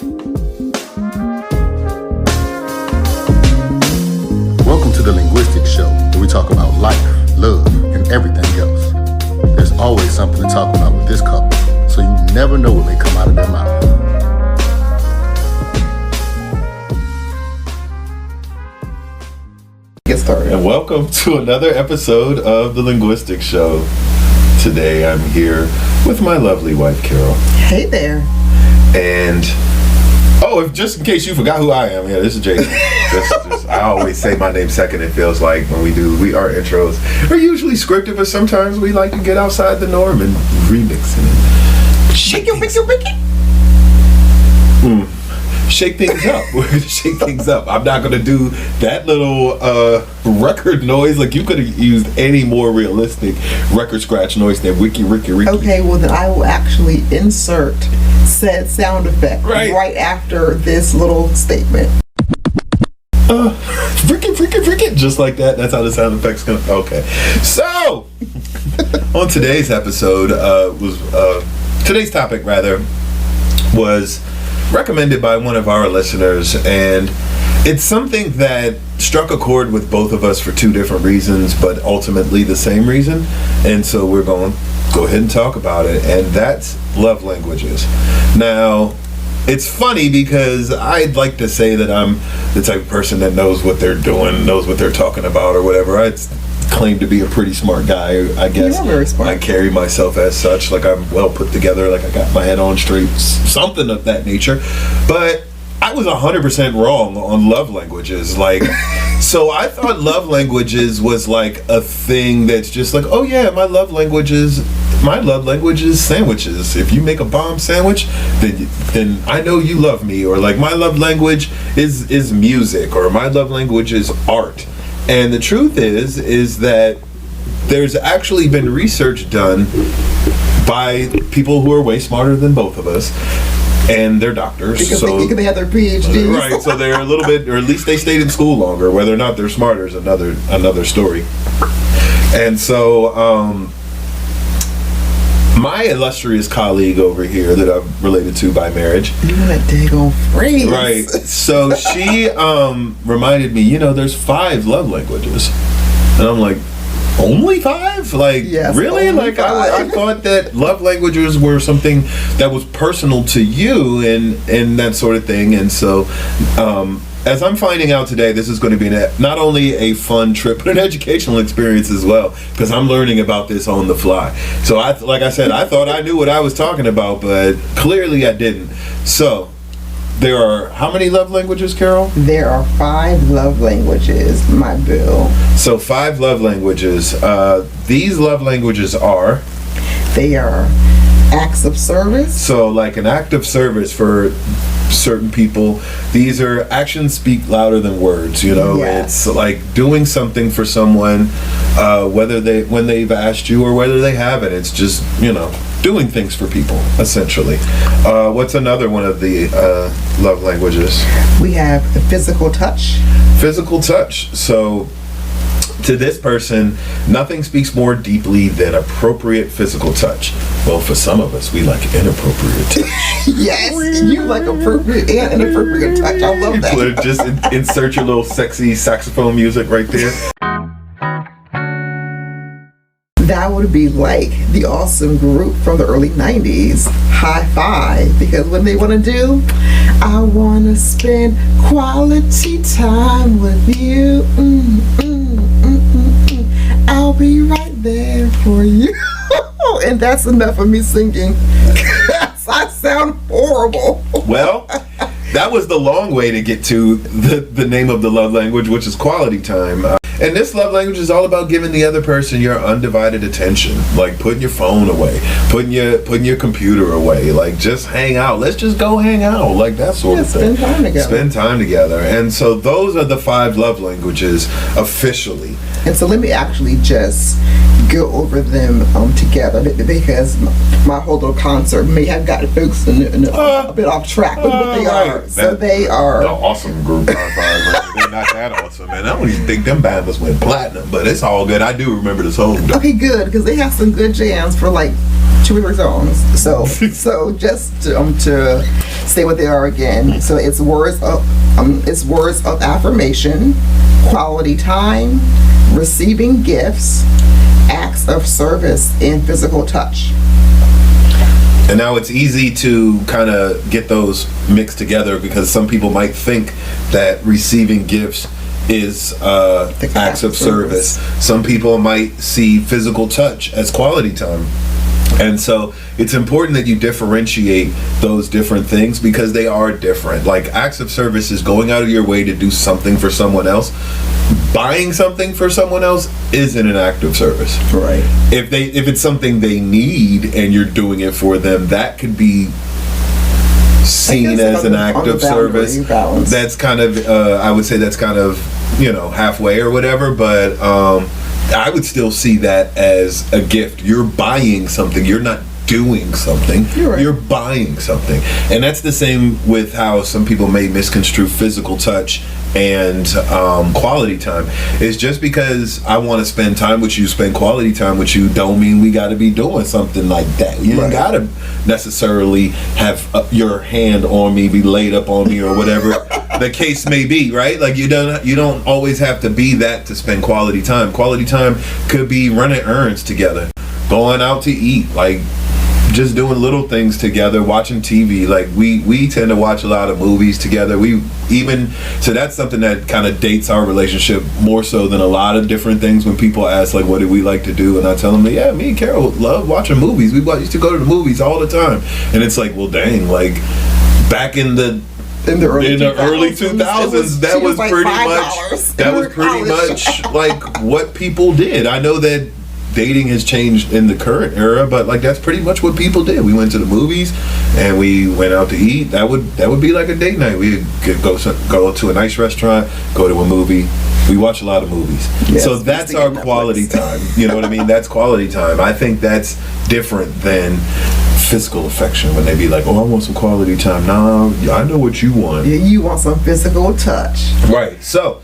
Welcome to the Linguistics Show, where we talk about life, love, and everything else. There's always something to talk about with this couple, so you never know what may come out of their mouth. Get started. And welcome to another episode of the Linguistics Show. Today I'm here with my lovely wife, Carol. Hey there. And if just in case you forgot who I am, this is Jason. I always say my name second. It feels like when our intros are usually scripted, but sometimes we like to get outside the norm and remix it. Shake things up. We're gonna shake things up. I'm not gonna do that little record noise. Like, you could have used any more realistic record scratch noise than Ricky. Okay, well then I will actually insert said sound effect right after this little statement. Ricky, just like that. That's how the sound effects come. Okay, so on today's episode today's topic was recommended by one of our listeners, and it's something that struck a chord with both of us for two different reasons, but ultimately the same reason. And so we're going to go ahead and talk about it, and that's love languages. Now, it's funny because I'd like to say that I'm the type of person that knows what they're doing, knows what they're talking about, or whatever. I'd claim to be a pretty smart guy, I guess. You're very smart. I carry myself as such, like I'm well put together, like I got my head on straight, something of that nature. But I was 100% wrong on love languages. Like, so I thought love languages was like a thing that's just like, oh yeah, my love language is sandwiches. If you make a bomb sandwich, then I know you love me. Or like, my love language is music, or my love language is art. And the truth is that there's actually been research done by people who are way smarter than both of us, and they're doctors. Because so they have their PhDs. Right, so they're a little bit, or at least they stayed in school longer. Whether or not they're smarter is another story. And so my illustrious colleague over here that I'm related to by marriage. You want that daggone phrase. Right. So she reminded me, there's 5 love languages. And I'm like, only 5? Like, yes, really? Like, I thought that love languages were something that was personal to you and that sort of thing. And so, as I'm finding out today, this is going to be not only a fun trip, but an educational experience as well, because I'm learning about this on the fly. So, like I said, I thought I knew what I was talking about, but clearly I didn't. So, there are how many love languages, Carol? There are 5 love languages, my boo. So 5 love languages. These love languages are? They are acts of service. So like an act of service for certain people. These are actions speak louder than words, Yes. It's like doing something for someone, when they've asked you or whether they haven't. It's just, doing things for people, essentially. What's another one of the love languages? We have the physical touch. Physical touch. So to this person, nothing speaks more deeply than appropriate physical touch. Well, for some of us, we like inappropriate touch. Yes, you like appropriate and inappropriate touch. I love that. Just insert your little sexy saxophone music right there. That would be like the awesome group from the early 90s, High Five, because when they want to do, I want to spend quality time with you. I'll be right there for you. And that's enough of me singing. I sound horrible. Well, that was the long way to get to the name of the love language, which is quality time. And this love language is all about giving the other person your undivided attention, like putting your phone away, putting your computer away, like just hang out. Let's just go hang out, like that sort of thing. Spend time together. And so those are the 5 love languages officially. And so let me actually just go over them together, because my whole little concert may have gotten folks a bit off track with what they are. So they are an awesome group. they're not that awesome, man. I don't even think them bands went platinum, but it's all good. I do remember the song. Okay, good, because they have some good jams for like 2 or 3 songs. So just to say what they are again. So it's words of affirmation, quality time, receiving gifts, acts of service, and physical touch. And now it's easy to kind of get those mixed together because some people might think that receiving gifts is acts of service. Some people might see physical touch as quality time. And so it's important that you differentiate those different things because they are different. Like acts of service is going out of your way to do something for someone else. Buying something for someone else isn't an act of service. Right. If it's something they need and you're doing it for them, that could be seen as an act of service. Balance. That's kind of I would say that's kind of, halfway or whatever, but I would still see that as a gift. You're buying something. You're not doing something. You're buying something. And that's the same with how some people may misconstrue physical touch and quality time. It's just because I want to spend time with you, spend quality time with you, don't mean we got to be doing something like that. You don't got to necessarily have your hand on me, be laid up on me, or whatever the case may be, right? Like you don't always have to be that to spend quality time. Quality time could be running errands together, going out to eat, like just doing little things together, watching TV. Like we tend to watch a lot of movies together. So that's something that kind of dates our relationship more so than a lot of different things. When people ask like, what do we like to do? And I tell them, yeah, me and Carol love watching movies. We used to go to the movies all the time. And it's like, well, dang, like back in the early 2000s, that was pretty much like what people did. I know that dating has changed in the current era, but like that's pretty much what people did. We went to the movies and we went out to eat. That would be like a date night. We could go to a nice restaurant, go to a movie. We watch a lot of movies. Yes, so that's our quality time. You know what I mean? That's quality time. I think that's different than physical affection when they be like, oh, I want some quality time. Nah, I know what you want. Yeah, you want some physical touch. Right. So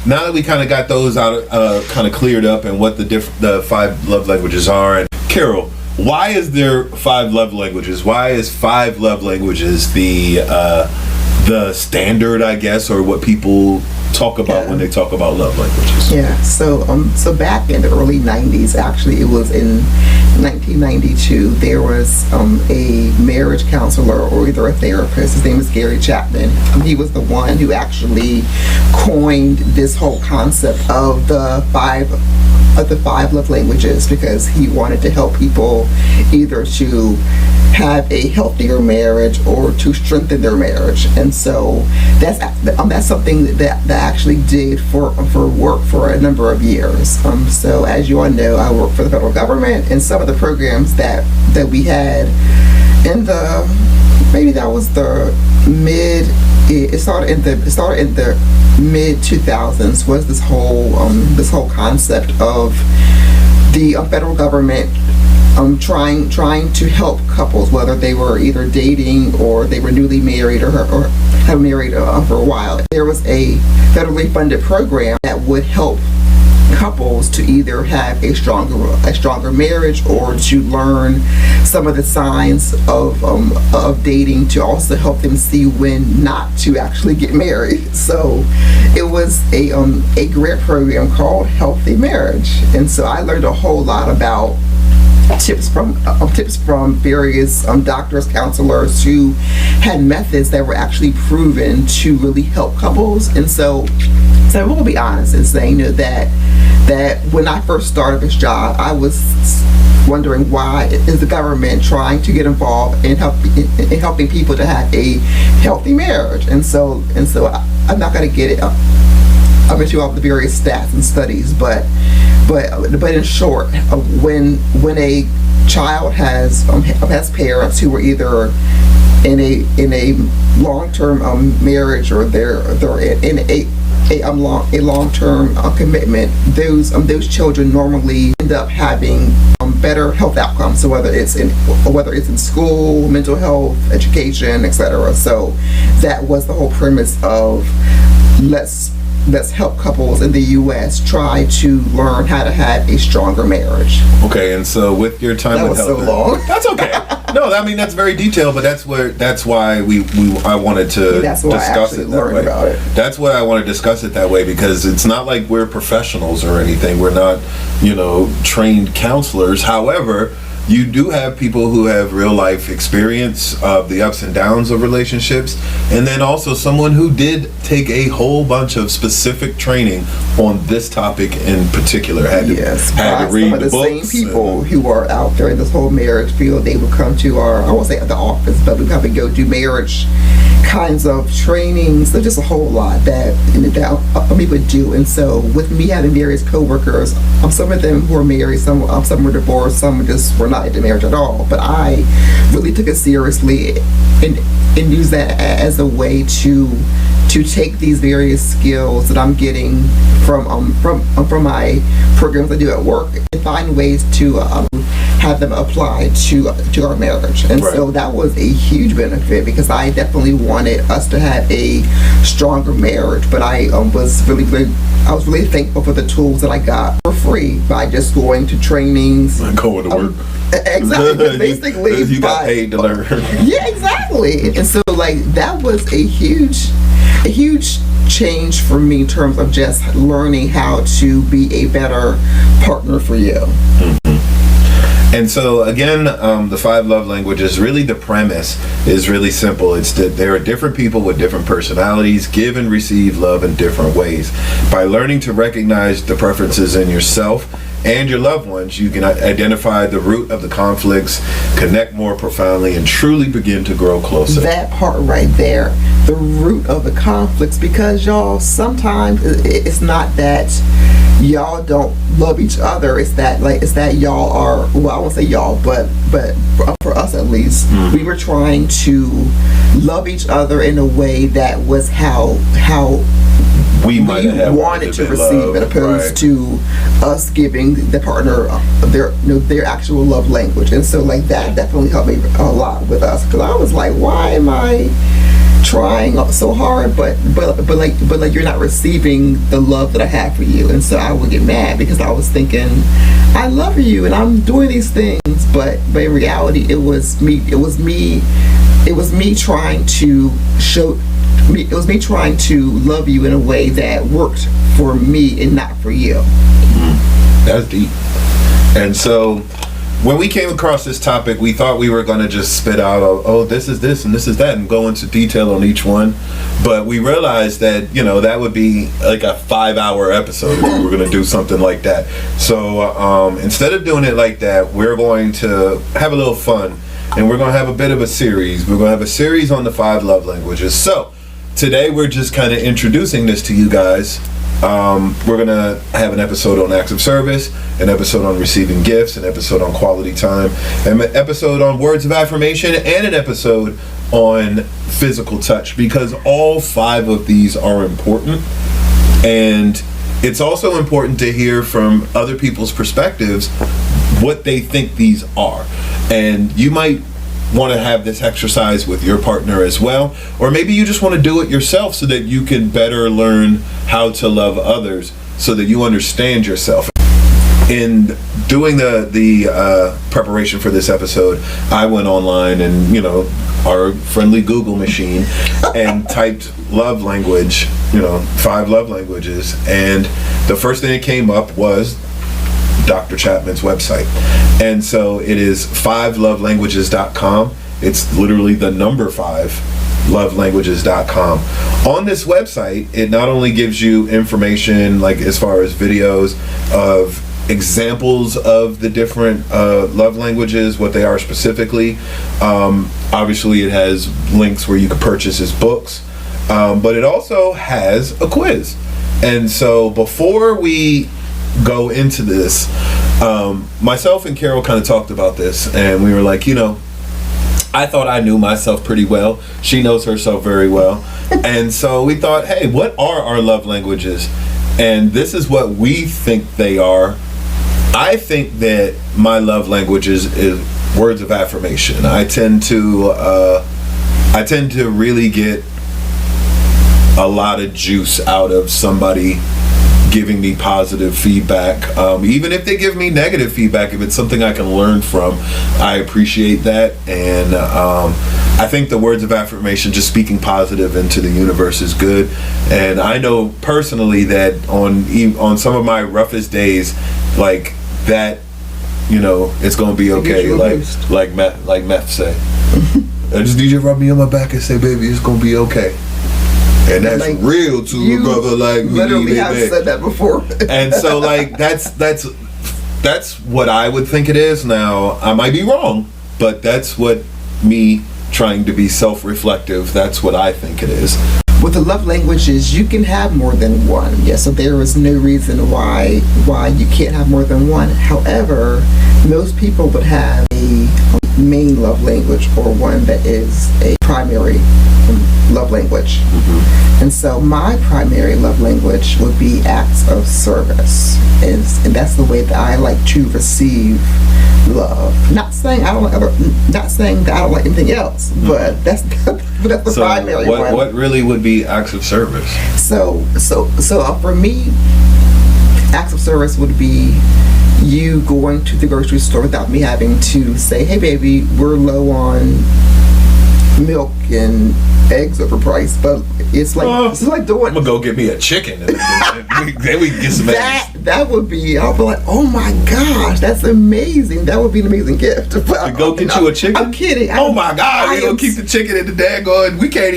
now that we kind of got those out, kind of cleared up, and what the 5 love languages are, and Carol, why is there 5 love languages? Why is 5 love languages the standard, I guess, or what people talk about when they talk about love languages? Yeah. So back in the early 90s, actually, it was in 1992, there was a marriage counselor or either a therapist. His name is Chapman. He was the one who actually coined this whole concept of the five love languages, because he wanted to help people either to have a healthier marriage or to strengthen their marriage. And so that's something that actually did for work for a number of years. So as you all know, I work for the federal government, and some of the programs that we had in maybe that was the it started in the mid 2000s, was this whole concept of the federal government trying to help couples, whether they were either dating or they were newly married or have been married for a while. There was a federally funded program that would help couples to either have a stronger marriage or to learn some of the signs of dating, to also help them see when not to actually get married. So it was a grant program called Healthy Marriage, and so I learned a whole lot about tips from various doctors, counselors who had methods that were actually proven to really help couples. And so we'll be honest in saying that when I first started this job, I was wondering, why is the government trying to get involved in helping people to have a healthy marriage? And so I'm not going to get it. I'm into all the various stats and studies, but in short, when a child has parents who are either in a long-term marriage, or they're in a long-term commitment, those children normally end up having better health outcomes. So whether it's in school, mental health, education, etc. So that was the whole premise of let's help couples in the U.S. try to learn how to have a stronger marriage. Okay, and so with your time That with was so helping, long. that's okay. No, I mean that's very detailed, but that's why I wanted to That's why I discuss actually it that learned way. about it. That's why I want to discuss it that way, because it's not like we're professionals or anything. We're not, trained counselors. However, you do have people who have real life experience of the ups and downs of relationships, and then also someone who did take a whole bunch of specific training on this topic in particular. Had to read some of the same books people who are out there in this whole marriage field. They would come to I won't say the office, but we probably go do marriage kinds of trainings. There's just a whole lot that we would do. And so with me having various coworkers, some of them were married, some were divorced, some just were not into marriage at all. But I really took it seriously and use that as a way to take these various skills that I'm getting from my programs I do at work and find ways to have them applied to our marriage. And right. So that was a huge benefit, because I definitely wanted us to have a stronger marriage. But I was really thankful for the tools that I got for free by just going to trainings. Going to work. Exactly. Basically, you got paid to learn. Yeah, exactly. And so that was a huge change for me in terms of just learning how to be a better partner for you. And so again, the 5 love languages, really the premise is really simple. It's that there are different people with different personalities, give and receive love in different ways. By learning to recognize the preferences in yourself and your loved ones, you can identify the root of the conflicts, connect more profoundly, and truly begin to grow closer. That part right there, the root of the conflicts, because y'all, sometimes it's not that y'all don't love each other. It's that y'all are, well, I won't say y'all, but for us at least, we were trying to love each other in a way that was how we might have wanted to receive, as opposed to us giving the partner their actual love language. And so that definitely helped me a lot with us, because I was like, why am I trying so hard, but you're not receiving the love that I have for you? And so I would get mad, because I was thinking, I love you and I'm doing these things, but in reality it was me trying to show. It was me trying to love you in a way that worked for me and not for you. That's deep. And so when we came across this topic, we thought we were going to just spit out, this is this and this is that, and go into detail on each one. But we realized that, that would be like a 5-hour episode if we were going to do something like that. So instead of doing it like that, we're going to have a little fun, and we're going to have a bit of a series. We're going to have a series on the 5 love languages. So today we're just kind of introducing this to you guys. We're going to have an episode on acts of service, an episode on receiving gifts, an episode on quality time, an episode on words of affirmation, and an episode on physical touch, because all 5 of these are important. And it's also important to hear from other people's perspectives what they think these are. And you might want to have this exercise with your partner as well, or maybe you just want to do it yourself so that you can better learn how to love others, so that you understand yourself. In doing the preparation for this episode, I went online and our friendly Google machine and typed love language, 5 love languages, and the first thing that came up was Dr. Chapman's website. And so it is 5lovelanguages.com. It's literally the number 5, lovelanguages.com. On this website, it not only gives you information like as far as videos of examples of the different love languages, what they are specifically. Obviously, it has links where you can purchase his books, but it also has a quiz. And so before we go into this, myself and Karal kind of talked about this, and we were like, I thought I knew myself pretty well. She knows herself very well. And so we thought, hey, what are our love languages? And this is what we think they are. I think that my love languages is words of affirmation. I tend to really get a lot of juice out of somebody giving me positive feedback. Even if they give me negative feedback, if it's something I can learn from, I appreciate that. And I think the words of affirmation, just speaking positive into the universe, is good. And I know personally that on some of my roughest days, like that, it's gonna be okay. Like Meth say, I just need you to rub me on my back and say, baby, it's gonna be okay. And that's like, real to a brother like me. Literally have said that before. And so like that's what I would think it is. Now I might be wrong, but that's what me trying to be self-reflective, that's what I think it is. With the love languages, you can have more than one. Yes, so there is no reason why you can't have more than one. However, most people would have a main love language or one that is a primary love language. Mm-hmm. And so my primary love language would be acts of service. And that's the way that I like to receive love. Not saying that I don't like anything else, but that's the primary one. What really would be acts of service? So for me, acts of service would be you going to the grocery store without me having to say, hey baby, we're low on milk and eggs overpriced, but it's like doing. I'm gonna go get me a chicken and then we can get some eggs. That would be. I'll be like, oh my gosh, that's amazing. That would be an amazing gift. To go get you a chicken. I'm kidding. Oh my God, we gonna keep the chicken in the daggone. We can't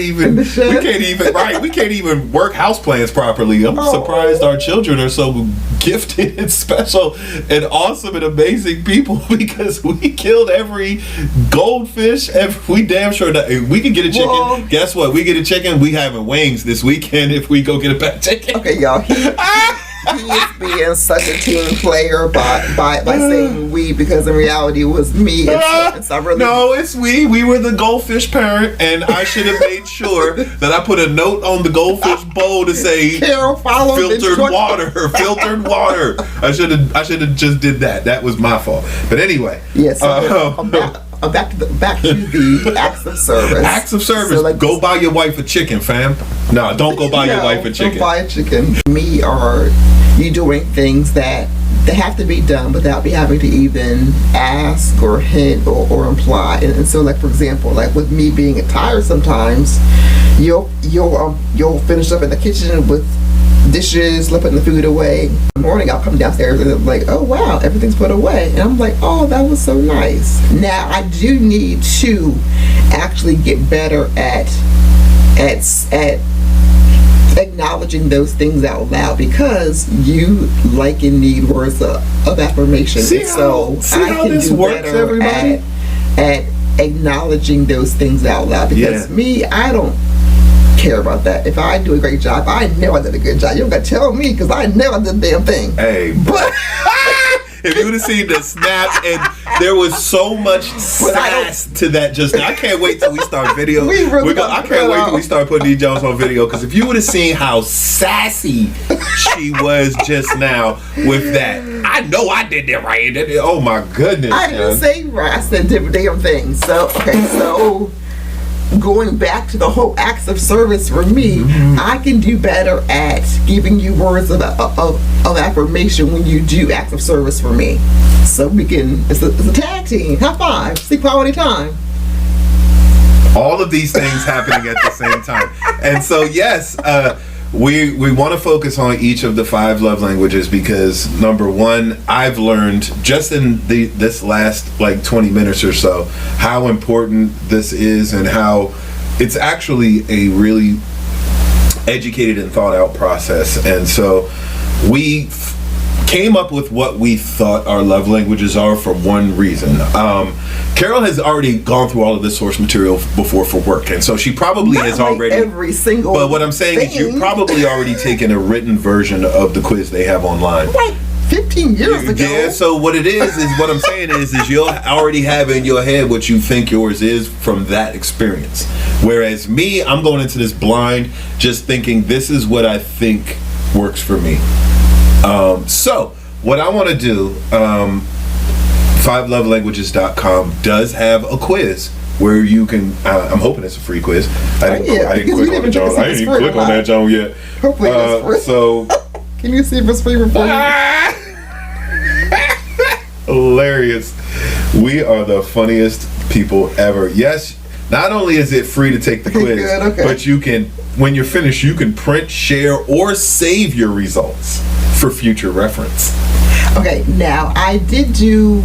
even work house plans properly. I'm surprised our children are so gifted and special and awesome and amazing people because we killed every goldfish. We damn sure that we can get a chicken. Well, guess what? We get a chicken. We having wings this weekend if we go get a bad chicken. Okay, y'all. He is being such a team player by saying we, because in reality it was me. No, it's we. We were the goldfish parent, and I should have made sure that I put a note on the goldfish bowl to say Karal, follow filtered water. Filtered water. I should have just did that. That was my fault. But anyway. Yes. Back to the acts of service. Acts of service. So go buy your wife a chicken, fam. No, don't go buy your wife a chicken. Don't buy a chicken. Me or you doing things that have to be done without me having to even ask or hint or imply. And so, like for example, like with me being tired, sometimes you'll finish up in the kitchen with dishes, putting the food away. In the morning I'll come downstairs and I'm like, oh wow, everything's put away. And I'm like, oh, that was so nice. Now I do need to actually get better at acknowledging those things out loud, because you like and need words of affirmation. See how this works, everybody? At acknowledging those things out loud, because me, I don't care about that. If I do a great job, I know I did a good job. You don't gotta tell me, because I know I did the damn thing. Hey, but if you would have seen the snap, and there was so much sass to that just now. I can't wait till we start video. I can't wait till we start putting these Jones on video, because if you would have seen how sassy she was just now with that, I know I did that right. Oh my goodness. I didn't say right. I said different damn things. So going back to the whole acts of service for me, I can do better at giving you words of affirmation when you do acts of service for me. So it's a tag team. High five. See quality time. All of these things happening at the same time. And so yes, we want to focus on each of the 5 love languages, because number one, I've learned just in this last 20 minutes or so how important this is, and how it's actually a really educated and thought out process. And so we came up with what we thought our love languages are for one reason. Karal has already gone through all of this source material before for work, and so she probably has already every single. But what I'm saying is, you've probably already taken a written version of the quiz they have online. Like 15 years ago. Yeah. So what it is what I'm saying is you'll already have in your head what you think yours is from that experience. Whereas me, I'm going into this blind, just thinking this is what I think works for me. So what I want to do, 5lovelanguages.com does have a quiz where you can. I'm hoping it's a free quiz. I didn't click on the John. I didn't even click on that John yet. Hopefully it's free. So, can you see if it's free before you? Hilarious. We are the funniest people ever. Yes, not only is it free to take the quiz, Good, okay. but you can, when you're finished, you can print, share, or save your results for future reference. Okay, now I did do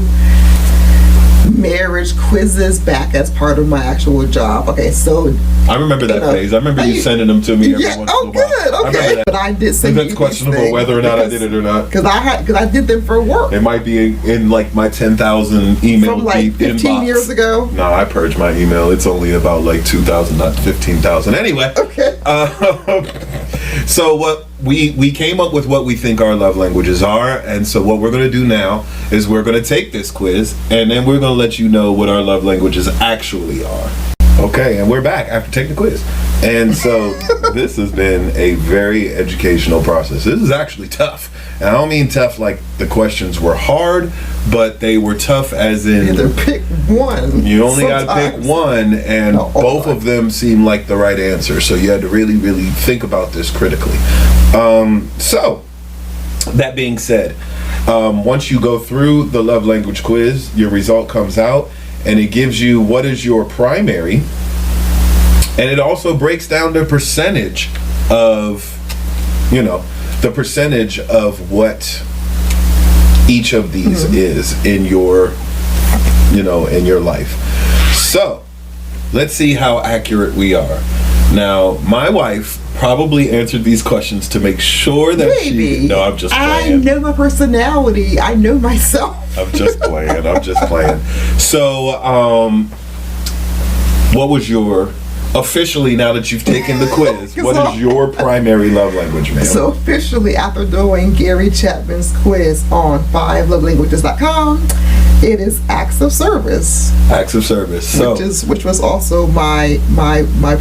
marriage quizzes back as part of my actual job. Okay, so I remember that phase. I remember you sending them to me every once in a while. Good, okay. But I did send that's questionable whether or not I did it or not. Because I did them for work. It might be in like my 10,000 email from like deep 15 inbox. years ago. No, I purged my email. It's only about like 2,000, not 15,000. Anyway. Okay. So what we came up with what we think our love languages are, and so what we're going to do now is we're going to take this quiz, and then we're going to let you know what our love languages actually are. Okay, and we're back after taking the quiz. And so this has been a very educational process. This is actually tough. And I don't mean tough like the questions were hard, but they were tough as in either pick one. You only got to pick one, and both of them seem like the right answer. So you had to really, really think about this critically. So that being said, once you go through the love language quiz, your result comes out, and it gives you what is your primary, and it also breaks down the percentage of, the percentage of what each of these is in your, in your life. So let's see how accurate we are. Now, my wife probably answered these questions to make sure that No, I'm just playing. I know my personality. I know myself. I'm just playing. So, what was your, officially, now that you've taken the quiz, what is your primary love language, ma'am? So officially, after doing Gary Chapman's quiz on 5lovelanguages.com, it is acts of service. Acts of service. So, which was also my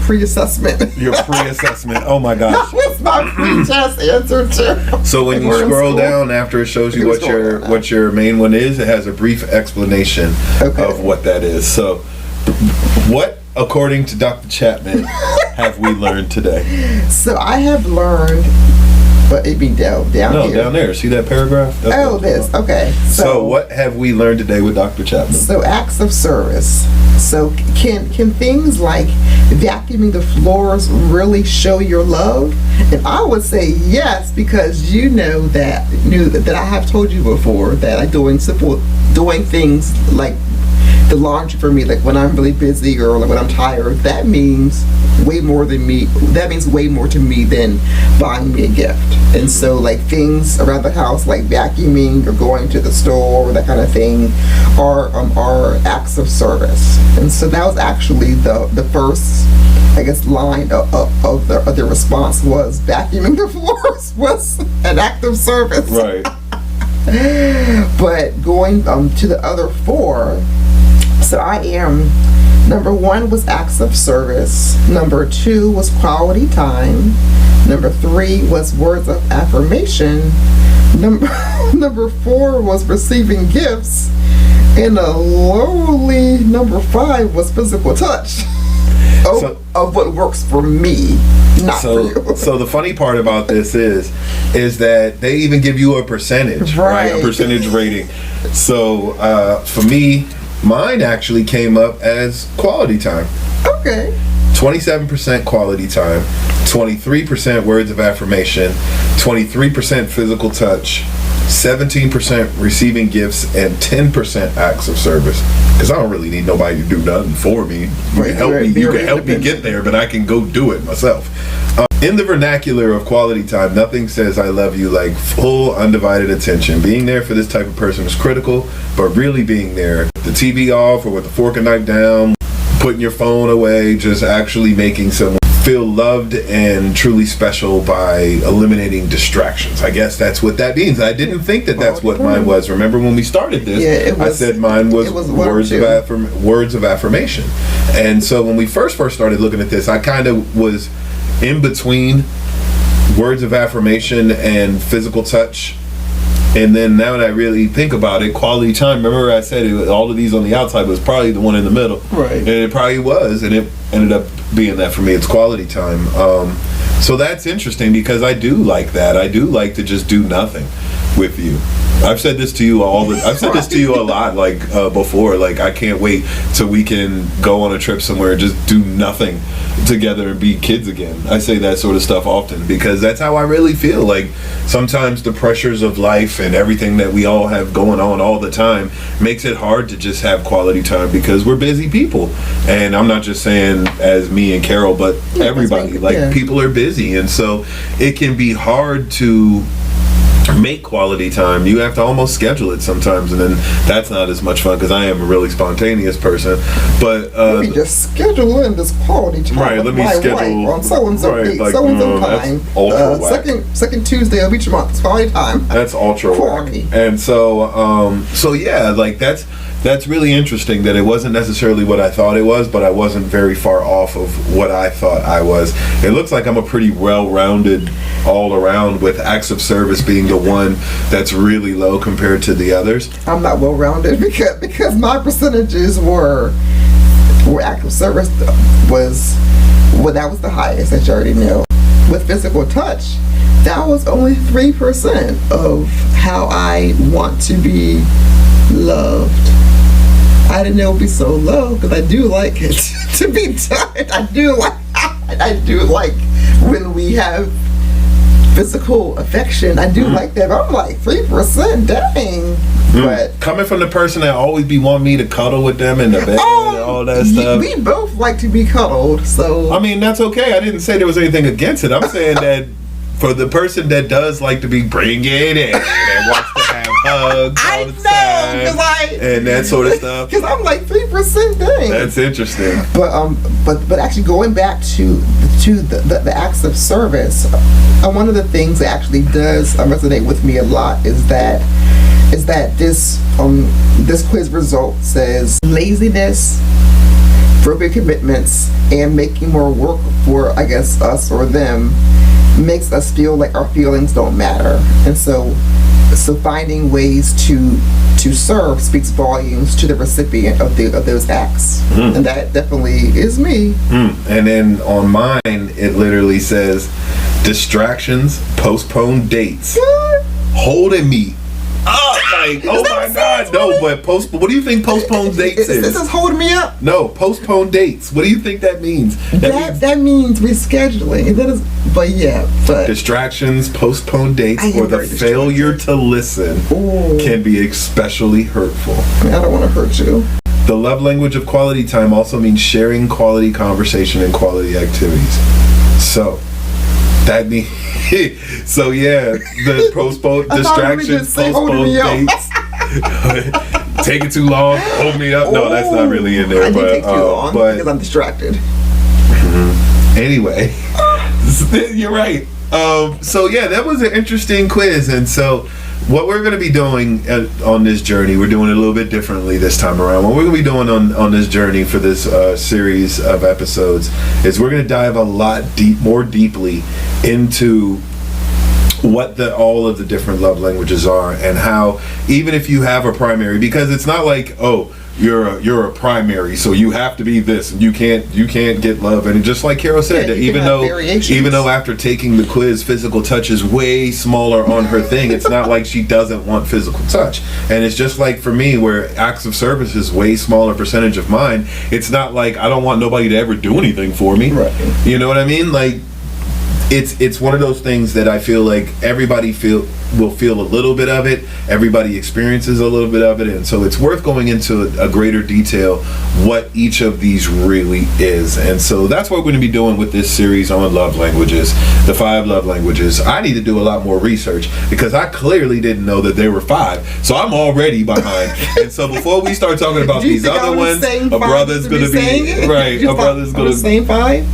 pre-assessment. Your pre-assessment. Oh my gosh. That was my pre-test answer too. So when you scroll down after it shows you what your main one is, it has a brief explanation of what that is. So what, according to Dr. Chapman, have we learned today? So I have learned, but it'd be down here. No, down there. See that paragraph? This. Okay. So what have we learned today with Dr. Chapman? So acts of service. So can things like vacuuming the floors really show your love? And I would say yes, because you know that I have told you before that I'm doing things like the laundry for me, like when I'm really busy or like when I'm tired, that means way more to me than buying me a gift. And so like things around the house like vacuuming or going to the store or that kind of thing are acts of service. And so that was actually the first, I guess, line of the response was vacuuming the floors was an act of service. Right. But going to the other four, so I am, number 1 was acts of service, number 2 was quality time, number 3 was words of affirmation, number 4 was receiving gifts, and a lowly number 5 was physical touch. Of what works for me, not for you. So the funny part about this is that they even give you a percentage, right? A percentage rating. So for me, mine actually came up as quality time. Okay. 27% quality time, 23% words of affirmation, 23% physical touch, 17% receiving gifts, and 10% acts of service. Because I don't really need nobody to do nothing for me. You can help me get there, but I can go do it myself. In the vernacular of quality time, nothing says I love you like full undivided attention. Being there for this type of person is critical, but really being there, the TV off or with the fork and knife down, putting your phone away, just actually making someone feel loved and truly special by eliminating distractions. I guess that's what that means. I didn't think that that's what mine was. Remember when we started this, I said mine was words of affirmation. And so when we first started looking at this, I kind of was in between words of affirmation and physical touch And then now that I really think about it, quality time, remember I said all of these on the outside was probably the one in the middle. Right. And it probably was, and it ended up being that for me. It's quality time. So that's interesting because I do like that. I do like to just do nothing with you. I've said this to you I've said this to you a lot, like before. Like, I can't wait till we can go on a trip somewhere and just do nothing together and be kids again. I say that sort of stuff often because that's how I really feel. Like, sometimes the pressures of life and everything that we all have going on all the time makes it hard to just have quality time because we're busy people. And I'm not just saying as me and Carol, but everybody. Like, people are busy, and so it can be hard to make quality time. You have to almost schedule it sometimes, and then that's not as much fun because I am a really spontaneous person. But let me just schedule in this quality time. Right, let me schedule on so and so date, so and so time. Second Tuesday of each month. It's quality time. That's ultra whack. And so yeah, like that's really interesting that it wasn't necessarily what I thought it was, but I wasn't very far off of what I thought I was. It looks like I'm a pretty well-rounded all around, with acts of service being the one that's really low compared to the others. I'm not well-rounded because my percentages were acts of service that was the highest, that you already know. With physical touch, that was only 3% of how I want to be loved. I didn't know it would be so low because I do like it to be touched. I do like when we have physical affection. I do like that. I'm like 3%, dang. But coming from the person that always be wanting me to cuddle with them in the bed and all that stuff. We both like to be cuddled, so I mean, that's okay. I didn't say there was anything against it. I'm saying that for the person that does like to be bring it in and wants to have hugs all the time and that sort of stuff. Because I'm like 3%, dang. That's interesting. But actually going back to the acts of service, one of the things that actually does resonate with me a lot is that this quiz result says laziness, broken commitments, and making more work for, I guess, us or them makes us feel like our feelings don't matter. And so finding ways to serve speaks volumes to the recipient of those acts. And that definitely is me. And then on mine it literally says distractions, postponed dates, holding me up, like, oh my God, no, but what do you think postponed dates is? This is holding me up. No, postponed dates. What do you think that means? That means rescheduling. But distractions, postponed dates, or the failure to listen can be especially hurtful. I don't want to hurt you. The love language of quality time also means sharing quality conversation and quality activities. So that means the postponed distractions, postponed dates, taking too long, hold me up. No, that's not really in there. I did take too long because I'm distracted. Anyway, you're right. So yeah, that was an interesting quiz, and so what we're going to be doing on this journey, we're doing it a little bit differently this time around. What we're going to be doing on this journey for this series of episodes is we're going to dive a lot more deeply into what all of the different love languages are, and how even if you have a primary, because it's not like, oh, you're a primary, so you have to be this, and you can't get love. And just like Carol said, that even though after taking the quiz, physical touch is way smaller on her thing, it's not like she doesn't want physical touch. And it's just like for me, where acts of service is way smaller percentage of mine, it's not like I don't want nobody to ever do anything for me. Right. You know what I mean? Like, it's one of those things that I feel like everybody will feel a little bit of it. Everybody experiences a little bit of it, and so it's worth going into a greater detail what each of these really is. And so that's what we're going to be doing with this series on love languages, the 5 love languages. I need to do a lot more research because I clearly didn't know that there were 5, so I'm already behind. And so before we start talking about these other ones, a brother's going to be right. A brother's going to be saying 5.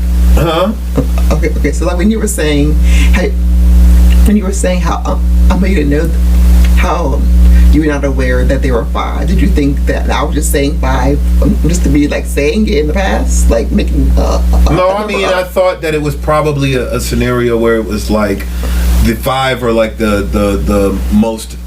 Okay. So like when you were saying how you didn't know how you were not aware that there were 5. Did you think that I was just saying 5 just to be like saying it in the past, like making? No, I mean I thought that it was probably a scenario where it was like the five are like the most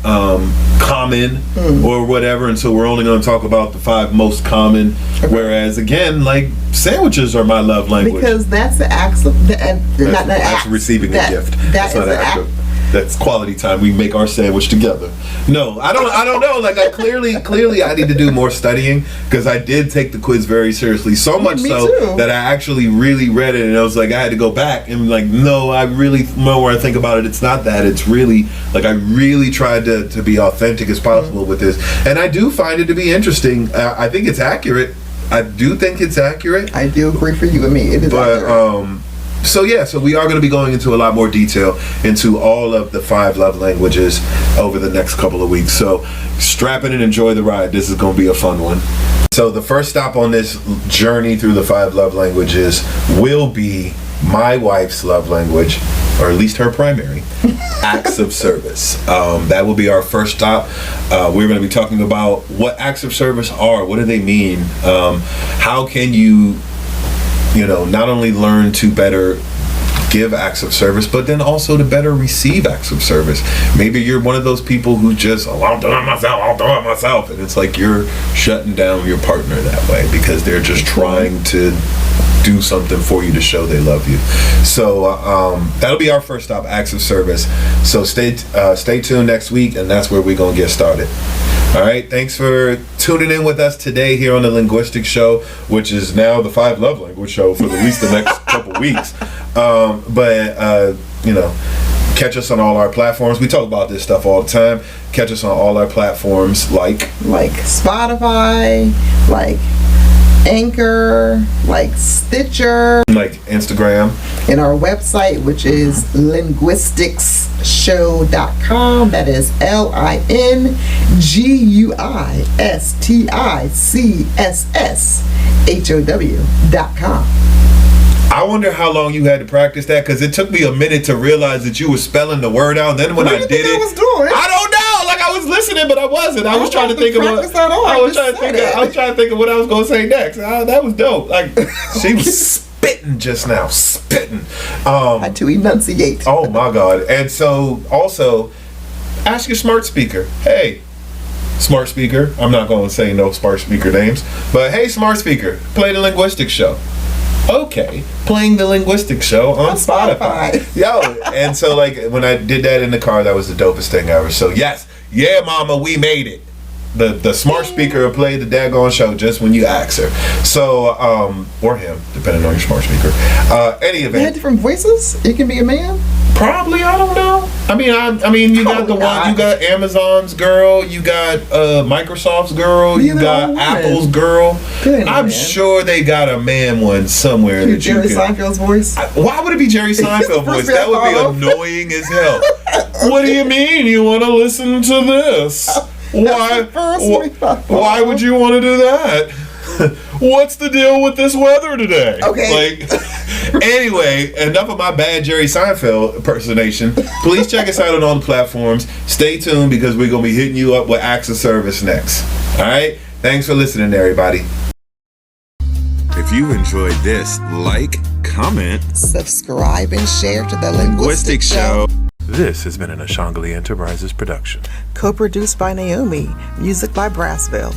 common or whatever, and so we're only going to talk about the five most common. Whereas again, like sandwiches are my love language, because that's the acts of that's receiving a gift. That's not an act of. That's quality time. We make our sandwich together. No, I don't know. Like I clearly I need to do more studying, because I did take the quiz very seriously. So much so too. that I actually really read it, and I was like, I had to go back and like, no, I really, the more I think about it, it's not that. It's really like I really tried to be authentic as possible with this, and I do find it to be interesting. I think it's accurate. I do think it's accurate. I do agree for you and me. It is accurate. So we are going to be going into a lot more detail into all of the five love languages over the next couple of weeks. So strap in and enjoy the ride. This is going to be a fun one. So the first stop on this journey through the five love languages will be my wife's love language, or at least her primary, acts of service. That will be our first stop. We're going to be talking about what acts of service are. What do they mean? How can you not only learn to better give acts of service, but then also to better receive acts of service. Maybe you're one of those people who just, I'll do it myself. And it's like you're shutting down your partner that way because they're just trying to do something for you to show they love you. So that'll be our first stop, acts of service. So stay tuned next week, and that's where we're going to get started. All right, thanks for tuning in with us today here on the Linguistic Show, which is now the Five Love Language Show for at least the next couple weeks. Catch us on all our platforms. We talk about this stuff all the time. Catch us on all our platforms like Spotify, like Anchor, like Stitcher, like Instagram, and our website, which is linguisticshow.com. That is LINGUISTICSSHOW.com. I wonder how long you had to practice that, because it took me a minute to realize that you were spelling the word out. And then when I did it, I don't know. Like I was listening, but I wasn't. I was trying to think of what I was trying to think of what I was going to say next. That was dope. Like she was spitting just now, spitting. Had to enunciate. Oh my God! And so also, ask your smart speaker. Hey, smart speaker. I'm not going to say no smart speaker names, but hey, smart speaker, play the Linguistic Show. Okay, playing the Linguistic Show on Spotify. Yo, and so like when I did that in the car, that was the dopest thing ever. So yes, yeah, mama, we made it. The smart speaker will play the daggone show just when you ask her. So, or him, depending on your smart speaker. Any event. They had different voices? It can be a man? Probably, I don't know. I mean, you got you got Amazon's girl, you got Microsoft's girl, you got Apple's girl. I'm sure they got a man one somewhere. That Jerry Seinfeld's voice? Why would it be Jerry Seinfeld's voice? That would be annoying as hell. What do you mean you want to listen to this? Why would you want to do that? What's the deal with this weather today? Okay. Anyway, enough of my bad Jerry Seinfeld impersonation. Please check us out on all the platforms. Stay tuned, because we're going to be hitting you up with acts of service next. All right? Thanks for listening, everybody. If you enjoyed this, like, comment, subscribe, and share to the Linguistic Show. This has been an Ashangli Enterprises production. Co-produced by Naomi. Music by Brassville.